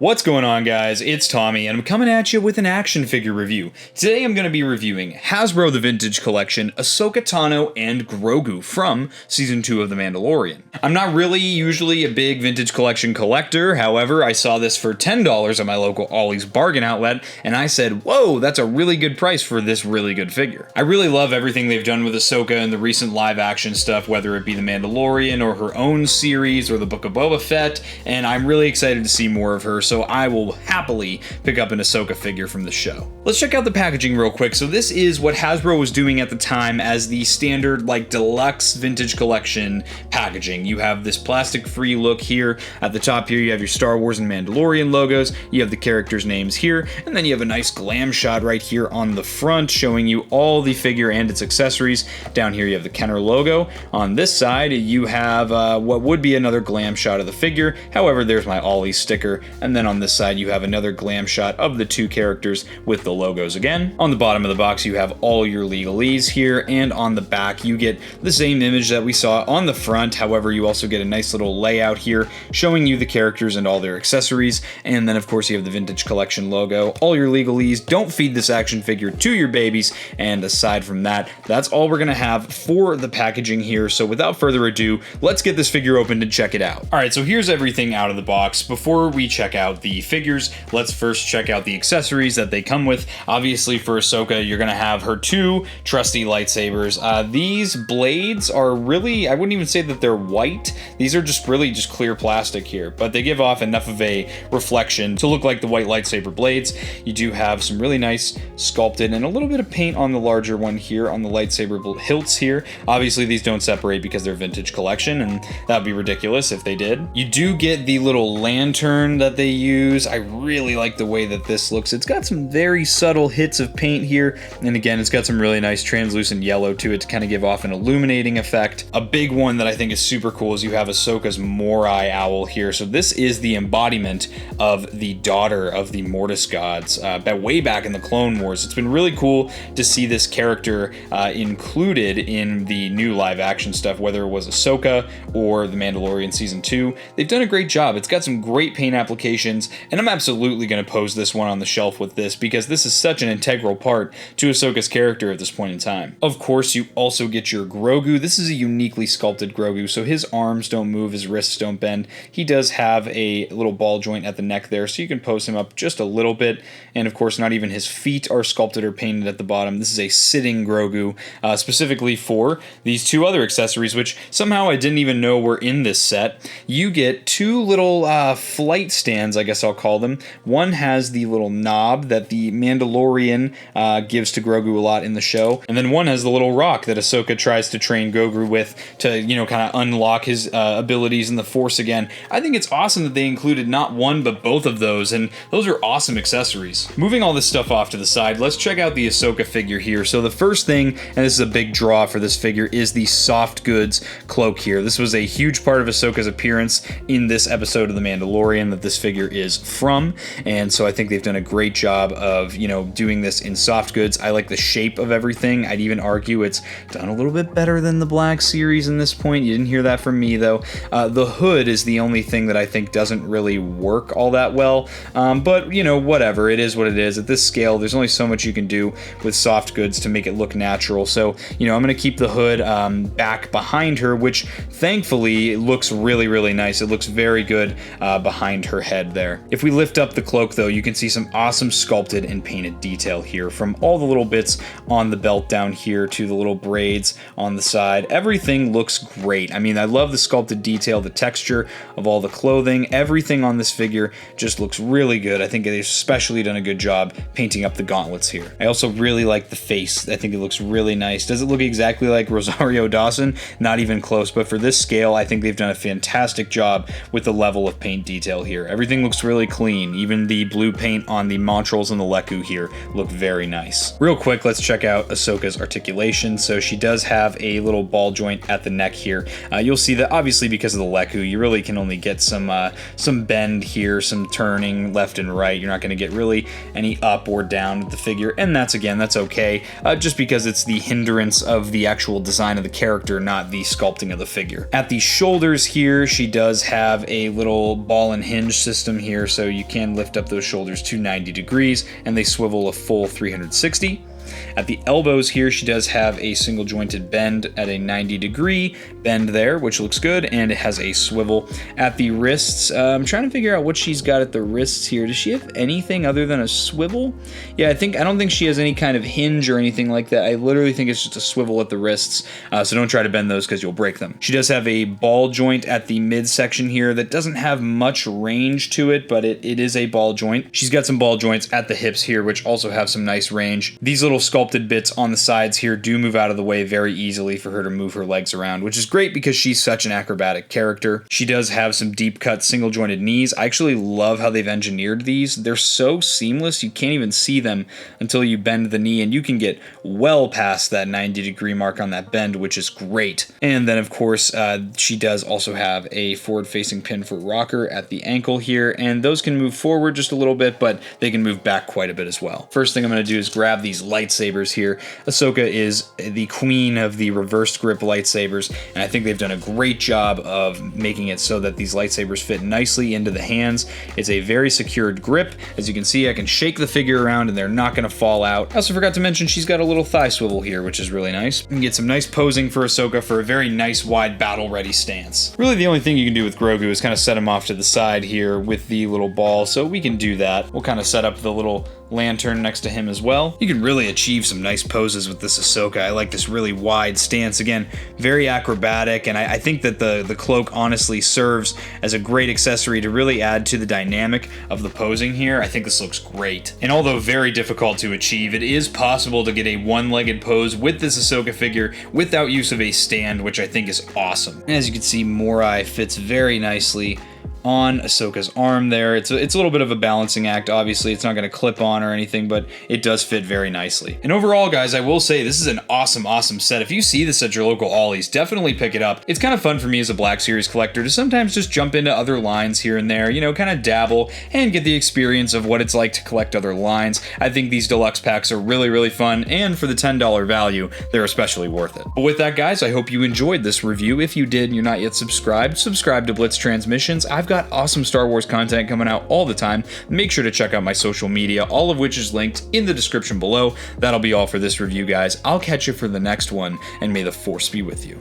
What's going on, guys? It's Tommy, and I'm coming at you with an action figure review. Today I'm going to be reviewing Hasbro The Vintage Collection, Ahsoka, Tano, and Grogu from Season 2 of The Mandalorian. I'm not really usually a big vintage collection collector, however, I saw this for $10 at my local Ollie's bargain outlet, and I said, whoa, that's a really good price for this really good figure. I really love everything they've done with Ahsoka and the recent live action stuff, whether it be The Mandalorian or her own series or the Book of Boba Fett, and I'm really excited to see more of her, so I will happily pick up an Ahsoka figure from the show. Let's check out the packaging real quick. So this is what Hasbro was doing at the time as the standard like deluxe vintage collection packaging. You have this plastic free look here. At the top here you have your Star Wars and Mandalorian logos, you have the characters' names here, and then you have a nice glam shot right here on the front showing you all the figure and its accessories. Down here you have the Kenner logo. On this side you have what would be another glam shot of the figure, however there's my Ollie sticker, and then on this side you have another glam shot of the two characters with the logos again. On the bottom of the box you have all your legalese here, and on the back you get the same image that we saw on the front, however you also get a nice little layout here showing you the characters and all their accessories, and then of course you have the Vintage Collection logo, all your legalese. Don't feed this action figure to your babies, and aside from that, that's all we're gonna have for the packaging here. So without further ado, let's get this figure opened and check it out. Alright, so here's everything out of the box. Before we check out the figures, let's first check out the accessories that they come with. Obviously for Ahsoka, you're gonna have her two trusty lightsabers. These blades are really, I wouldn't even say that they're white. These are just really just clear plastic here, but they give off enough of a reflection to look like the white lightsaber blades. You do have some really nice sculpted and a little bit of paint on the larger one here on the lightsaber hilts here. Obviously these don't separate because they're Vintage Collection, and that would be ridiculous if they did. You do get the little lantern that they use. I really like the way that this looks. It's got some very subtle hits of paint here, and again it's got some really nice translucent yellow to it to kind of give off an illuminating effect. A big one that I think is super cool is you have Ahsoka's Morai owl here. So this is the embodiment of the daughter of the Mortis gods way back in the Clone Wars. It's been really cool to see this character included in the new live action stuff, whether it was Ahsoka or The Mandalorian Season 2. They've done a great job. It's got some great paint applications, and I'm absolutely going to pose this one on the shelf with this because this is such an integral part to Ahsoka's character at this point in time. Of course, you also get your Grogu. This is a uniquely sculpted Grogu, so his arms don't move, his wrists don't bend. He does have a little ball joint at the neck there, so you can pose him up just a little bit, and of course not even his feet are sculpted or painted at the bottom. This is a sitting Grogu, specifically for these two other accessories, which somehow I didn't even know were in this set. You get two little flight stands, I guess I'll call them. One has the little knob that the Mandalorian gives to Grogu a lot in the show, and then one has the little rock that Ahsoka tries to train Grogu with to, you know, kind of unlock his abilities in the Force again. I think it's awesome that they included not one but both of those, and those are awesome accessories. Moving all this stuff off to the side, let's check out the Ahsoka figure here. So the first thing, and this is a big draw for this figure, is the soft goods cloak here. This was a huge part of Ahsoka's appearance in this episode of The Mandalorian that this figure is from, and so I think they've done a great job of, you know, doing this in soft goods. I like the shape of everything. I'd even argue it's done a little bit better than the Black Series in this point. You didn't hear that from me though. The hood is the only thing that I think doesn't really work all that well, but you know, whatever, it is what it is. At this scale, there's only so much you can do with soft goods to make it look natural. So, you know, I'm going to keep the hood back behind her, which thankfully looks really, really nice. It looks very good behind her head there. If we lift up the cloak though, you can see some awesome sculpted and painted detail here, from all the little bits on the belt down here to the little braids on the side. Everything looks great. I mean, I love the sculpted detail, the texture of all the clothing. Everything on this figure just looks really good. I think they've especially done a good job painting up the gauntlets here. I also really like the face. I think it looks really nice. Does it look exactly like Rosario Dawson? Not even close, but for this scale, I think they've done a fantastic job with the level of paint detail here. Everything everything looks really clean. Even the blue paint on the Montrals and the Leku here look very nice. Real quick, let's check out Ahsoka's articulation. So she does have a little ball joint at the neck here. You'll see that obviously because of the Leku, you really can only get some bend here, some turning left and right. You're not going to get really any up or down with the figure, and that's okay, just because it's the hindrance of the actual design of the character, not the sculpting of the figure. At the shoulders here, she does have a little ball and hinge system here, so you can lift up those shoulders to 90 degrees, and they swivel a full 360. At the elbows here, she does have a single jointed bend at a 90-degree bend there, which looks good, and it has a swivel. At the wrists, I'm trying to figure out what she's got at the wrists here. Does she have anything other than a swivel? Yeah, I don't think she has any kind of hinge or anything like that. I literally think it's just a swivel at the wrists, so don't try to bend those because you'll break them. She does have a ball joint at the midsection here that doesn't have much range to it, but it is a ball joint. She's got some ball joints at the hips here, which also have some nice range. These little sculpted bits on the sides here do move out of the way very easily for her to move her legs around, which is great because she's such an acrobatic character. She does have some deep cut single jointed knees. I actually love how they've engineered these. They're so seamless, you can't even see them until you bend the knee, and you can get well past that 90-degree mark on that bend, which is great. And then of course, she does also have a forward facing pin for rocker at the ankle here, and those can move forward just a little bit, but they can move back quite a bit as well. First thing I'm going to do is grab these lightsabers here. Ahsoka is the queen of the reversed grip lightsabers, and I think they've done a great job of making it so that these lightsabers fit nicely into the hands. It's a very secured grip. As you can see, I can shake the figure around and they're not going to fall out. I also forgot to mention she's got a little thigh swivel here, which is really nice. You can get some nice posing for Ahsoka for a very nice wide battle ready stance. Really the only thing you can do with Grogu is kind of set him off to the side here with the little ball, so we can do that. We'll kind of set up the little lantern next to him as well. You can really achieve some nice poses with this Ahsoka. I like this really wide stance. Again, very acrobatic, and I think that the cloak honestly serves as a great accessory to really add to the dynamic of the posing here. I think this looks great. And although very difficult to achieve, it is possible to get a one-legged pose with this Ahsoka figure without use of a stand, which I think is awesome. And as you can see, Morai fits very nicely on Ahsoka's arm there. It's a little bit of a balancing act. Obviously, it's not going to clip on or anything, but it does fit very nicely. And overall, guys, I will say this is an awesome set. If you see this at your local Ollie's, definitely pick it up. It's kind of fun for me as a Black Series collector to sometimes just jump into other lines here and there, you know, kind of dabble and get the experience of what it's like to collect other lines. I think these deluxe packs are really fun, and for the $10 value, they're especially worth it. But with that, guys, I hope you enjoyed this review. If you did and you're not yet subscribed, subscribe to Blitz Transmissions. I've got awesome Star Wars content coming out all the time. Make sure to check out my social media, all of which is linked in the description below. That'll be all for this review, guys. I'll catch you for the next one, and may the Force be with you.